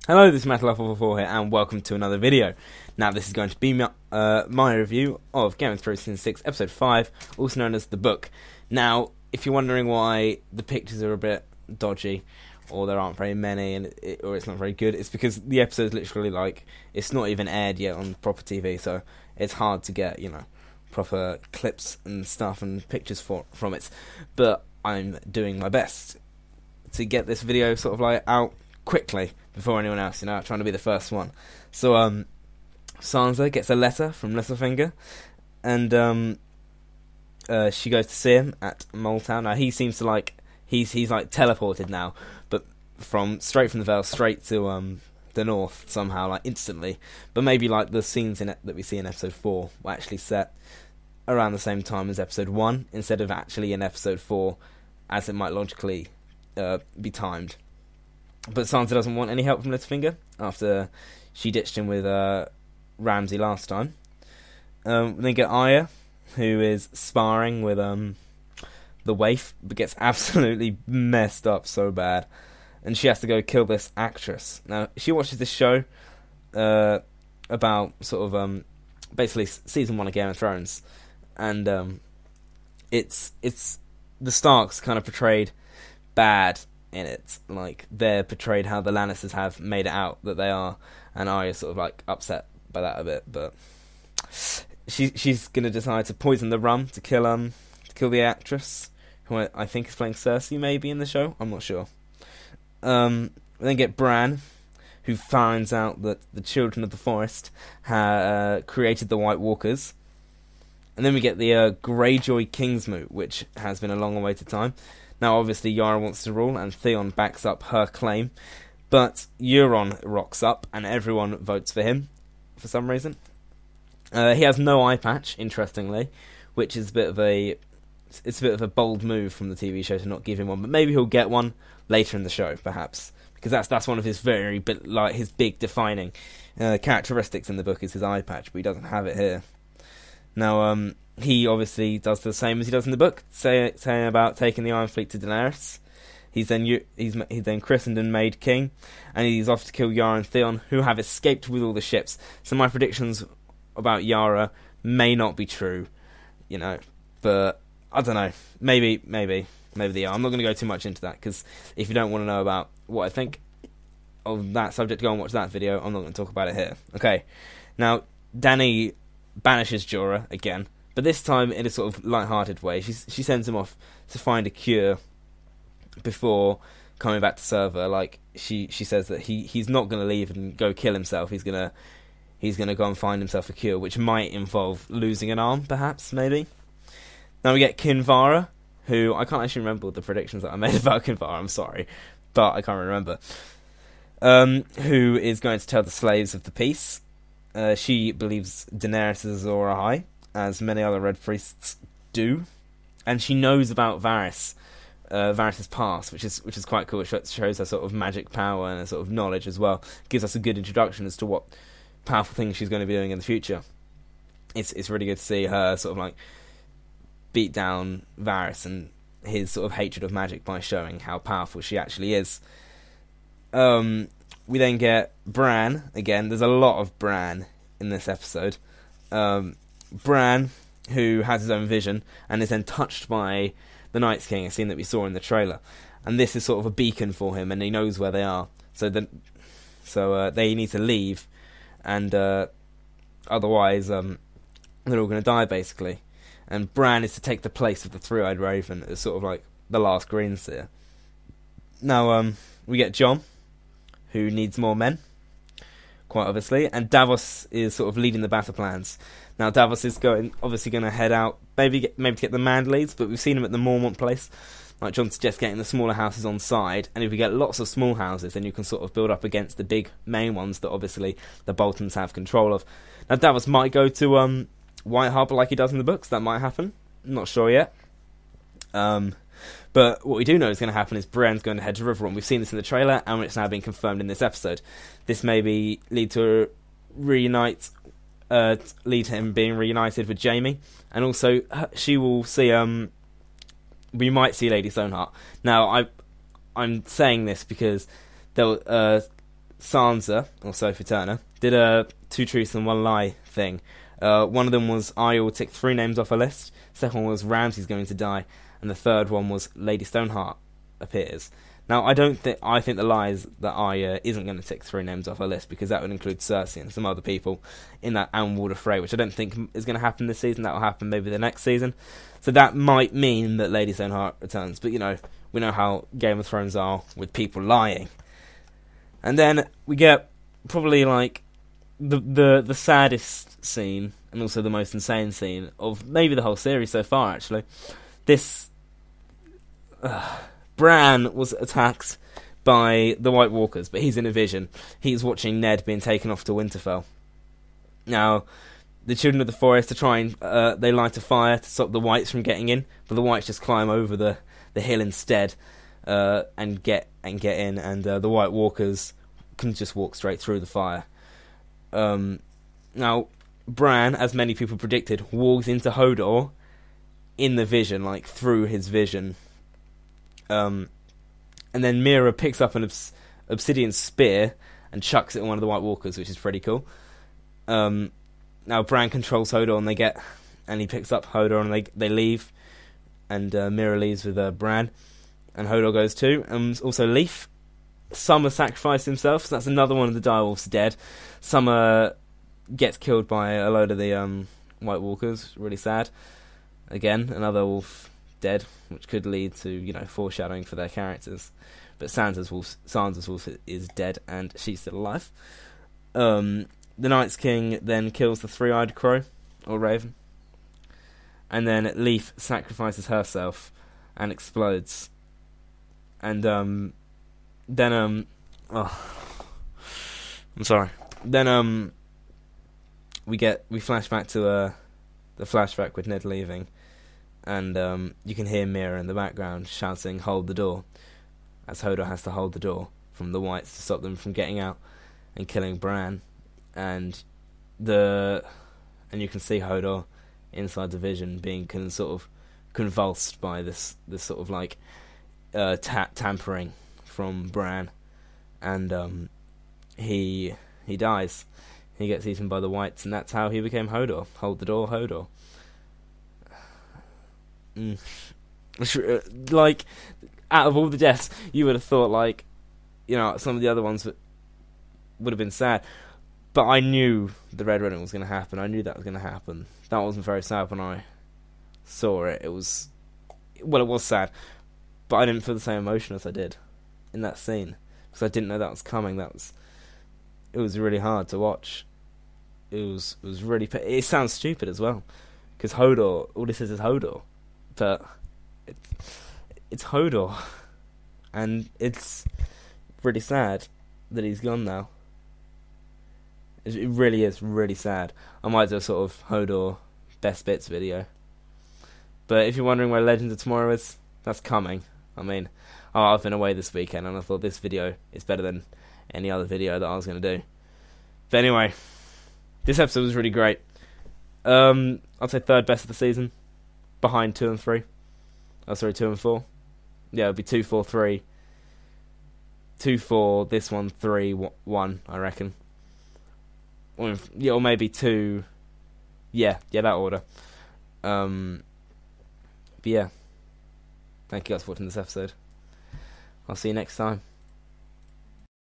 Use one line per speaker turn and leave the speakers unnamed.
Hello, this is Metal444 here, and welcome to another video. Now, this is going to be my review of Game of Thrones Season 6, Episode 5, also known as The Book. Now, if you're wondering why the pictures are a bit dodgy, or there aren't very many, or it's not very good, it's because the episode's literally, it's not even aired yet on proper TV, so it's hard to get, proper clips and stuff and pictures from it. But I'm doing my best to get this video out quickly before anyone else, trying to be the first one. So Sansa gets a letter from Littlefinger, and she goes to see him at Moletown. Now he seems to he's teleported now, but straight from the Vale straight to the north somehow, instantly. But maybe the scenes in it that we see in episode 4 were actually set around the same time as episode 1 instead of actually in episode 4 as it might logically be timed. But Sansa doesn't want any help from Littlefinger after she ditched him with Ramsay last time. Then get Arya, who is sparring with the waif, but gets absolutely messed up so bad, and she has to go kill this actress. Now she watches this show about basically season 1 of Game of Thrones, and it's the Starks kind of portrayed bad in it. They're portrayed how the Lannisters have made it out that they are, and Arya's upset by that a bit, but she's gonna decide to poison the rum to kill the actress, who I think is playing Cersei maybe in the show, I'm not sure. We then get Bran, who finds out that the Children of the Forest created the White Walkers. And then we get the Greyjoy Kingsmoot, which has been a long awaited time. Now, obviously, Yara wants to rule, and Theon backs up her claim. But Euron rocks up, and everyone votes for him, for some reason. He has no eye patch, interestingly, which is a bit of a bold move from the TV show to not give him one. But maybe he'll get one later in the show, perhaps, because that's one of his his big defining characteristics in the book is his eye patch, but he doesn't have it here. Now, he obviously does the same as he does in the book, saying about taking the Iron Fleet to Daenerys. He's then christened and made king, and he's off to kill Yara and Theon, who have escaped with all the ships. So my predictions about Yara may not be true, but I don't know. Maybe they are. I'm not going to go too much into that, because if you don't want to know about what I think of that subject, go and watch that video. I'm not going to talk about it here. Okay, now Dany banishes Jorah again, but this time in a light-hearted way. She sends him off to find a cure before coming back to serve her. She says that he's not going to leave and go kill himself. He's gonna go and find himself a cure, which might involve losing an arm, perhaps, maybe. Now we get Kinvara, who I can't actually remember the predictions that I made about Kinvara. I'm sorry, but I can't remember. Who is going to tell the slaves of the peace. She believes Daenerys is Azor Ahai, as many other Red Priests do, and she knows about Varys' past, which is quite cool. It shows her magic power and her knowledge as well. Gives us a good introduction as to what powerful things she's going to be doing in the future. It's really good to see her beat down Varys and his hatred of magic by showing how powerful she actually is. We then get Bran again. There's a lot of Bran in this episode. Bran, who has his own vision and is then touched by the Night's King, a scene that we saw in the trailer, and this is a beacon for him, and he knows where they are. So they need to leave, and otherwise they're all going to die basically. And Bran is to take the place of the Three-Eyed Raven as the last Greenseer. Now we get Jon, who needs more men, quite obviously, and Davos is leading the battle plans. Now Davos is obviously going to head out, maybe to get the Mandaleys, but we've seen him at the Mormont place. Jon suggests getting the smaller houses on side, and if we get lots of small houses, then you can build up against the big main ones that obviously the Boltons have control of. Now Davos might go to White Harbour like he does in the books. That might happen. I'm not sure yet. But what we do know is going to happen is Bran's going to head to Riverrun. We've seen this in the trailer, and it's now been confirmed in this episode. This may lead to lead to him being reunited with Jaime, and also she will see. We might see Lady Stoneheart. Now, I'm saying this because Sansa, or Sophie Turner, did a 2 truths and 1 lie thing. One of them was I will tick 3 names off a list. Second one was Ramsay's going to die, and the third one was Lady Stoneheart appears. Now, I think the lie is that Arya isn't going to tick 3 names off her list, because that would include Cersei and some other people in that Anne Frey, which I don't think is going to happen this season. That will happen maybe the next season. So that might mean that Lady Stoneheart returns. But, you know, we know how Game of Thrones are with people lying. And then we get probably, like, the saddest scene, and also the most insane scene of maybe the whole series so far, actually. This... Bran was attacked by the White Walkers, but he's in a vision. He's watching Ned being taken off to Winterfell. Now, the Children of the Forest are trying, they light a fire to stop the Whites from getting in, but the Whites just climb over the hill instead, and get in, and the White Walkers can just walk straight through the fire. Now, Bran, as many people predicted, walks into Hodor in the vision, like through his vision. And then Mira picks up an obsidian spear and chucks it at one of the White Walkers, which is pretty cool. Now Bran controls Hodor, and he picks up Hodor, and they leave, and Mira leaves with Bran, and Hodor goes too. And also Leaf. Summer sacrificed himself, so that's another one of the direwolves dead. Summer gets killed by a load of the White Walkers. Really sad. Again, another wolf dead, which could lead to, you know, foreshadowing for their characters. But Sansa's wolf is dead, and she's still alive. The Night's King then kills the 3-eyed crow, or raven, and then Leaf sacrifices herself and explodes. And I'm sorry. Then we flash back to the flashback with Ned leaving. And you can hear Mira in the background shouting, "Hold the door," as Hodor has to hold the door from the Whites to stop them from getting out and killing Bran. And you can see Hodor inside the vision being sort of convulsed by this sort of like tampering from Bran, and he dies. He gets eaten by the Whites, and that's how he became Hodor. Hold the door, Hodor. Like, out of all the deaths, you would have thought, like, you know, some of the other ones would have been sad. But I knew the Red Wedding was going to happen. I knew that was going to happen. That wasn't very sad when I saw it. It was sad, but I didn't feel the same emotion as I did in that scene, because I didn't know that was coming. It was really hard to watch. It was really. It sounds stupid as well, because Hodor. All this is Hodor. But it's Hodor, and it's really sad that he's gone now. It really is really sad. I might do a sort of Hodor best bits video. But if you're wondering where Legends of Tomorrow is, that's coming. I mean, I've been away this weekend, and I thought this video is better than any other video that I was going to do. But anyway, this episode was really great. I'd say 3rd best of the season, behind 2 and 3. Oh, sorry, 2 and 4. Yeah, it'd be 2, 4, 3. 2, 4, this one, 3, 1, I reckon. Or maybe 2. Yeah, that order. But yeah. Thank you guys for watching this episode. I'll see you next time.